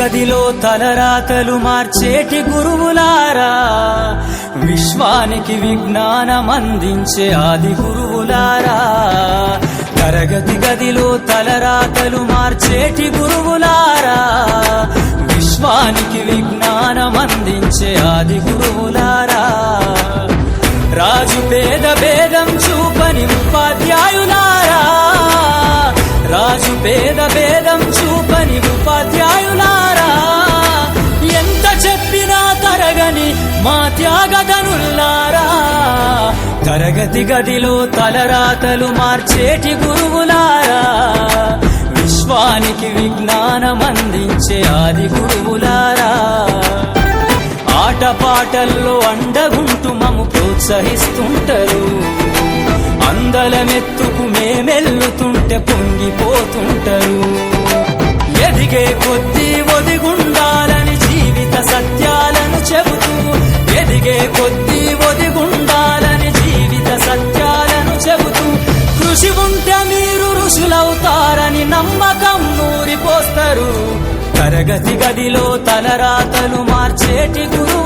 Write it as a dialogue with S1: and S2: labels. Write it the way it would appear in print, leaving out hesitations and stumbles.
S1: గదిలో తలరాతలు మార్చేటి గురువులారా, విశ్వానికి విజ్ఞానం అందించే ఆది గురువులారా. తరగతి గదిలో తలరాతలు మార్చేటి గురువులారా, విశ్వానికి విజ్ఞానం అందించే ఆది గురువులారా. రాజు పేద భేదం చూపని ఉపాధ్యాయులారా, రాజు పేద భేదం చూపని ఉపాధ్యాయులారా. ఎంత చెప్పినా తరగని మా త్యాగధనుల్లారా, తరగతి గదిలో తలరాతలు మార్చేటి గురువులారా, విశ్వానికి విజ్ఞానం అందించే ఆది గురువులారా. ఆటపాటల్లో అండగుంటూ మము ప్రోత్సహిస్తుంటారు, అందలమెత్తుకు మేమెల్లుతుంటే పొంగిపోతుంటారు. ఎదిగే కొద్దీ ఒదిగుండాలని జీవిత సత్యాలను చెబుతూ, ఎదిగే కొద్దీ ఒదిగుండాలని జీవిత సత్యాలను చెబుతూ, కృషి ఉంటే మీరు ఋషులవుతారని నమ్మకం నూరిపోస్తారు. తరగతి గదిలో తలరాతలు మార్చేటి గురు